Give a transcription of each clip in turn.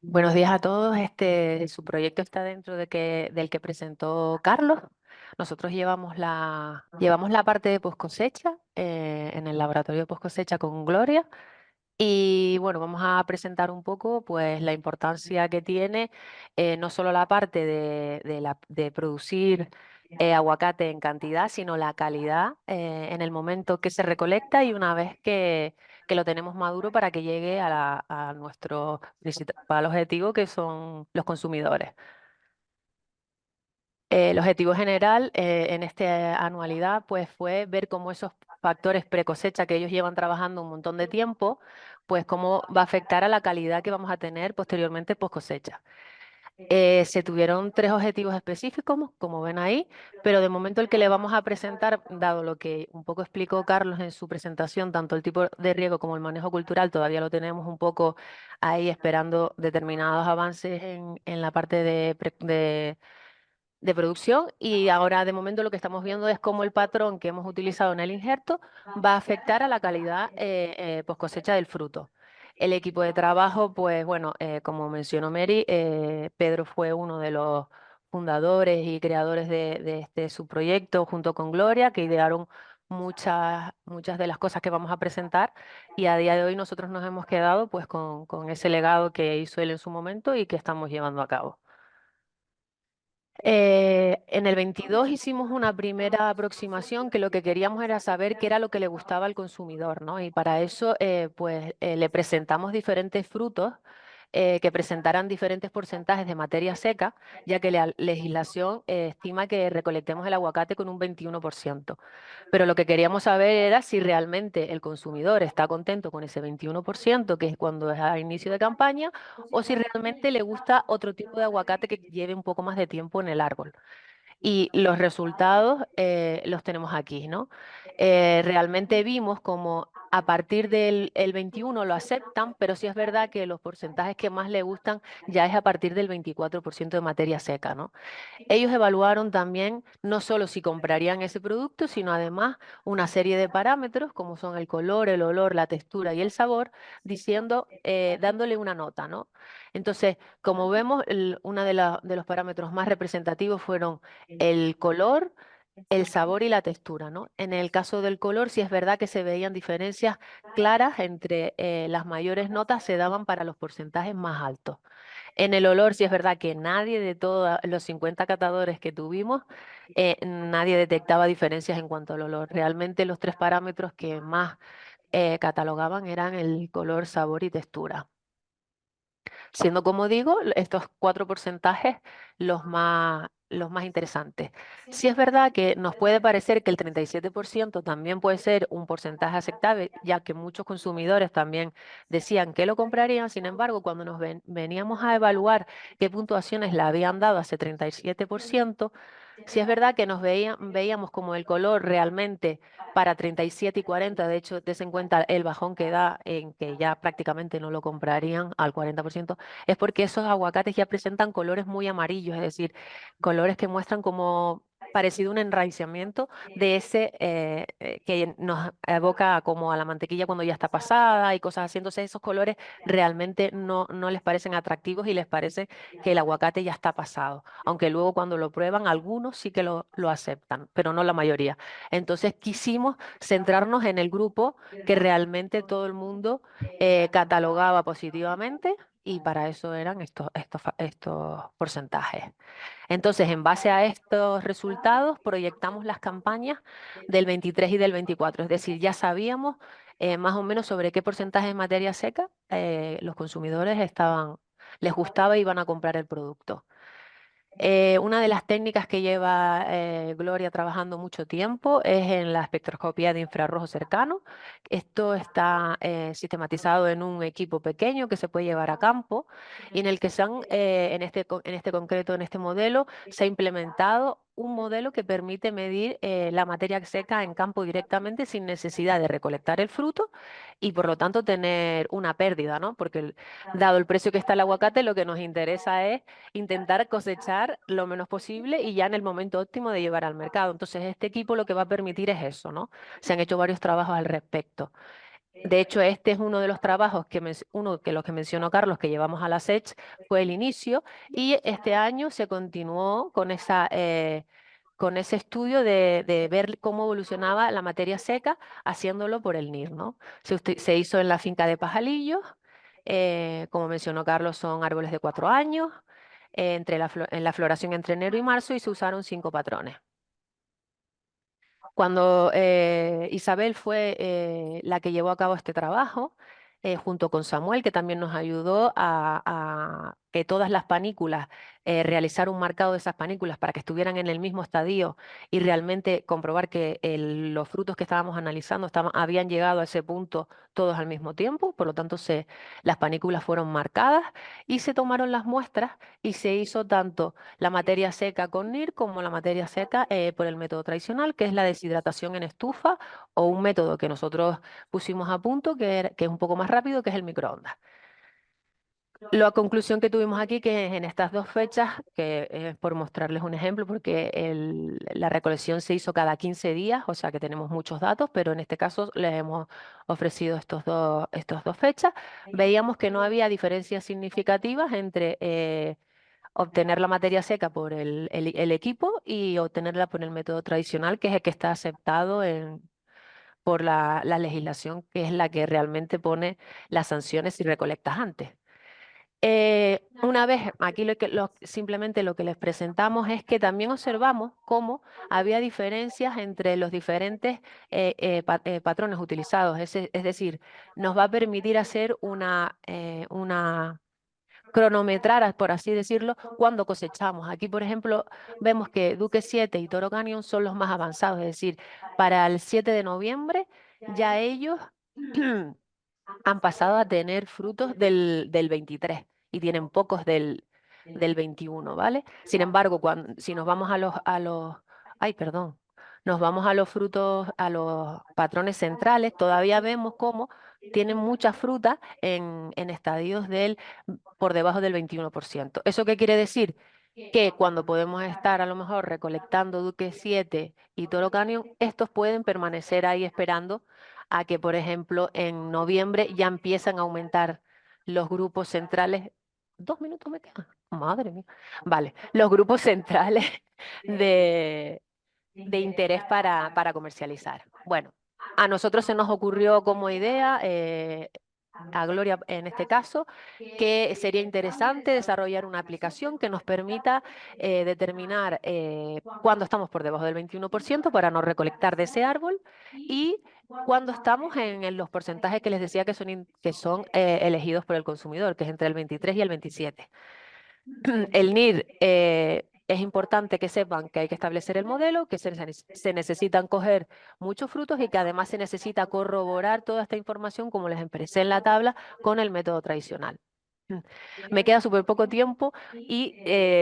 Buenos días a todos. Su proyecto está dentro del que presentó Carlos. Nosotros llevamos la parte de post cosecha en el laboratorio de post cosecha con Gloria. Y bueno, vamos a presentar un poco pues la importancia que tiene no solo la parte de producir aguacate en cantidad, sino la calidad en el momento que se recolecta y una vez que lo tenemos maduro para que llegue a nuestro principal objetivo, que son los consumidores. El objetivo general en esta anualidad pues, fue ver cómo esos factores pre-cosecha que ellos llevan trabajando un montón de tiempo, pues cómo va a afectar a la calidad que vamos a tener posteriormente post cosecha. Se tuvieron tres objetivos específicos, como ven ahí, pero de momento el que le vamos a presentar, dado lo que un poco explicó Carlos en su presentación, tanto el tipo de riego como el manejo cultural, todavía lo tenemos un poco ahí esperando determinados avances en la parte de producción, y ahora de momento lo que estamos viendo es cómo el patrón que hemos utilizado en el injerto va a afectar a la calidad post cosecha del fruto. El equipo de trabajo, pues bueno, como mencionó Mary, Pedro fue uno de los fundadores y creadores de este subproyecto junto con Gloria, que idearon muchas de las cosas que vamos a presentar, y a día de hoy nosotros nos hemos quedado pues con ese legado que hizo él en su momento y que estamos llevando a cabo. En el 22 hicimos una primera aproximación que lo que queríamos era saber qué era lo que le gustaba al consumidor, ¿no? Y para eso, le presentamos diferentes frutos que presentaran diferentes porcentajes de materia seca, ya que la legislación estima que recolectemos el aguacate con un 21%. Pero lo que queríamos saber era si realmente el consumidor está contento con ese 21%, que es cuando es a inicio de campaña, o si realmente le gusta otro tipo de aguacate que lleve un poco más de tiempo en el árbol. Y los resultados los tenemos aquí, ¿no? Realmente vimos como a partir del el 21 lo aceptan, pero sí es verdad que los porcentajes que más le gustan ya es a partir del 24% de materia seca, ¿no? Ellos evaluaron también no solo si comprarían ese producto, sino además una serie de parámetros como son el color, el olor, la textura y el sabor, dándole una nota, ¿no? Entonces, como vemos, uno de los parámetros más representativos fueron el color, el sabor y la textura, ¿no? En el caso del color, sí es verdad que se veían diferencias claras entre las mayores notas se daban para los porcentajes más altos. En el olor, sí es verdad que nadie de todos los 50 catadores que tuvimos, nadie detectaba diferencias en cuanto al olor. Realmente los tres parámetros que más catalogaban eran el color, sabor y textura. Siendo, como digo, estos cuatro porcentajes los más interesantes. Sí es verdad que nos puede parecer que el 37% también puede ser un porcentaje aceptable, ya que muchos consumidores también decían que lo comprarían. Sin embargo, cuando veníamos a evaluar qué puntuaciones le habían dado a ese 37%, sí es verdad que veíamos como el color realmente para 37 y 40, de hecho, des en cuenta el bajón que da en que ya prácticamente no lo comprarían al 40%, es porque esos aguacates ya presentan colores muy amarillos, es decir, colores que muestran como parecido un enraizamiento de ese que nos evoca como a la mantequilla cuando ya está pasada y cosas así. Entonces esos colores realmente no les parecen atractivos y les parece que el aguacate ya está pasado, aunque luego cuando lo prueban algunos sí que lo aceptan, pero no la mayoría. Entonces quisimos centrarnos en el grupo que realmente todo el mundo catalogaba positivamente, y para eso eran estos porcentajes. Entonces, en base a estos resultados, proyectamos las campañas del 23 y del 24, es decir, ya sabíamos más o menos sobre qué porcentaje de materia seca los consumidores les gustaba y iban a comprar el producto. Una de las técnicas que lleva Gloria trabajando mucho tiempo es en la espectroscopía de infrarrojo cercano. Esto está sistematizado en un equipo pequeño que se puede llevar a campo y en el que en este concreto, en este modelo, se ha implementado un modelo que permite medir la materia seca en campo directamente sin necesidad de recolectar el fruto y por lo tanto tener una pérdida, ¿no? Porque dado el precio que está el aguacate, lo que nos interesa es intentar cosechar lo menos posible y ya en el momento óptimo de llevar al mercado. Entonces, este equipo lo que va a permitir es eso, ¿no? Se han hecho varios trabajos al respecto. De hecho, este es uno de los trabajos uno que los que mencionó Carlos, que llevamos a la SECH, fue el inicio, y este año se continuó con ese estudio de ver cómo evolucionaba la materia seca, haciéndolo por el NIR, ¿no? Se hizo en la finca de Pajalillos, como mencionó Carlos, son árboles de 4 años, en la floración entre enero y marzo, y se usaron 5 patrones. Cuando Isabel fue la que llevó a cabo este trabajo, junto con Samuel, que también nos ayudó a que todas las panículas, realizar un marcado de esas panículas para que estuvieran en el mismo estadio y realmente comprobar que los frutos que estábamos analizando habían llegado a ese punto todos al mismo tiempo. Por lo tanto, las panículas fueron marcadas y se tomaron las muestras y se hizo tanto la materia seca con NIR como la materia seca por el método tradicional, que es la deshidratación en estufa, o un método que nosotros pusimos a punto, que es un poco más rápido, que es el microondas. La conclusión que tuvimos aquí, que en estas 2 fechas, que es por mostrarles un ejemplo, porque la recolección se hizo cada 15 días, o sea que tenemos muchos datos, pero en este caso les hemos ofrecido estas 2 fechas, veíamos que no había diferencias significativas entre obtener la materia seca por el equipo y obtenerla por el método tradicional, que es el que está aceptado por la legislación, que es la que realmente pone las sanciones si recolectas antes. Una vez, aquí simplemente lo que les presentamos es que también observamos cómo había diferencias entre los diferentes patrones utilizados. Es decir, nos va a permitir hacer una cronometrar, por así decirlo, cuando cosechamos. Aquí, por ejemplo, vemos que Duque 7 y Toro Canyon son los más avanzados, es decir, para el 7 de noviembre ya ellos han pasado a tener frutos del 23 y tienen pocos del 21, ¿vale? Sin embargo, si nos vamos ay, perdón, nos vamos a los frutos, a los patrones centrales, todavía vemos cómo tienen mucha fruta en estadios por debajo del 21%. ¿Eso qué quiere decir? Que cuando podemos estar a lo mejor recolectando Duque 7 y Toro Canyon, estos pueden permanecer ahí esperando a que, por ejemplo, en noviembre ya empiezan a aumentar los grupos centrales. 2 minutos me quedan. Madre mía. Vale, los grupos centrales de, de interés para comercializar. Bueno, a nosotros se nos ocurrió como idea, a Gloria en este caso, que sería interesante desarrollar una aplicación que nos permita determinar cuándo estamos por debajo del 21% para no recolectar de ese árbol, y cuando estamos en los porcentajes que les decía que son elegidos por el consumidor, que es entre el 23 y el 27. El NIR, es importante que sepan que hay que establecer el modelo, que se necesitan coger muchos frutos y que además se necesita corroborar toda esta información, como les expresé en la tabla, con el método tradicional. Mm. Me queda súper poco tiempo y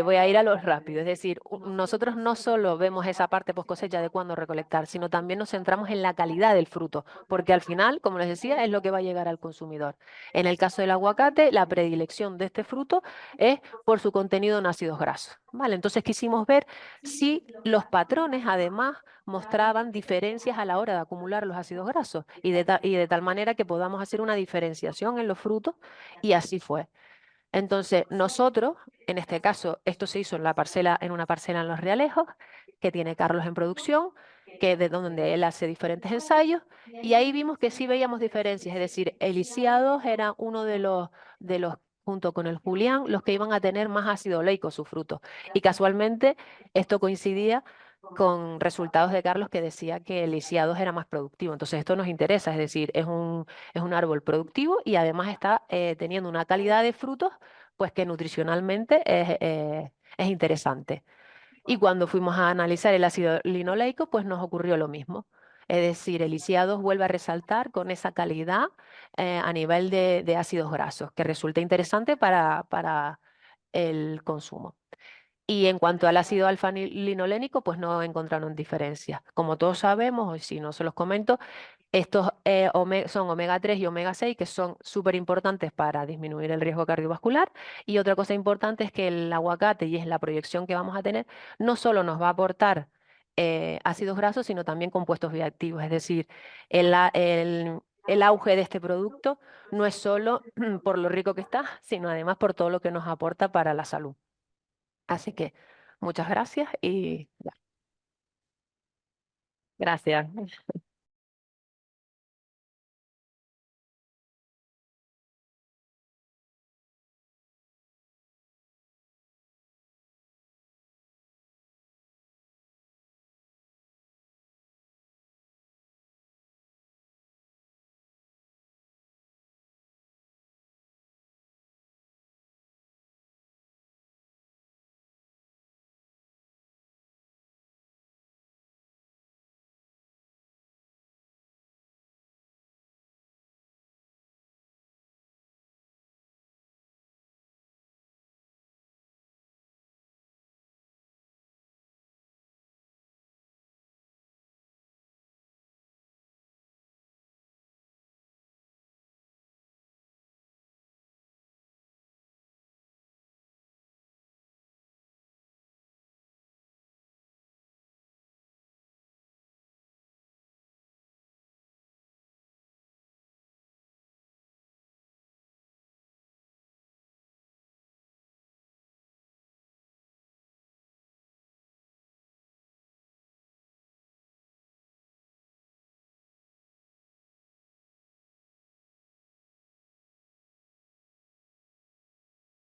voy a ir a lo rápido. Es decir, nosotros no solo vemos esa parte post cosecha de cuándo recolectar, sino también nos centramos en la calidad del fruto, porque al final, como les decía, es lo que va a llegar al consumidor. En el caso del aguacate, la predilección de este fruto es por su contenido en ácidos grasos. ¿Vale? Entonces quisimos ver si los patrones además mostraban diferencias a la hora de acumular los ácidos grasos, y de tal manera que podamos hacer una diferenciación en los frutos, y así fue. Entonces, nosotros, en este caso, esto se hizo en una parcela en Los Realejos, que tiene Carlos en producción, que es de donde él hace diferentes ensayos, y ahí vimos que sí veíamos diferencias, es decir, el ICIA2 era uno de los, junto con el Julián, los que iban a tener más ácido oleico sus frutos. Y casualmente esto coincidía con resultados de Carlos, que decía que el ICIA2 era más productivo. Entonces, esto nos interesa, es decir, es un árbol productivo y además está teniendo una calidad de frutos pues que nutricionalmente es interesante. Y cuando fuimos a analizar el ácido linoleico, pues nos ocurrió lo mismo. Es decir, el ICIA2 vuelve a resaltar con esa calidad a nivel de ácidos grasos, que resulta interesante para el consumo. Y en cuanto al ácido alfa-linolénico, pues no encontraron diferencias. Como todos sabemos, y si no se los comento, estos son omega 3 y omega 6, que son súper importantes para disminuir el riesgo cardiovascular. Y otra cosa importante es que el aguacate, y es la proyección que vamos a tener, no solo nos va a aportar ácidos grasos, sino también compuestos bioactivos. Es decir, el el auge de este producto no es solo por lo rico que está, sino además por todo lo que nos aporta para la salud. Así que muchas gracias y ya, gracias.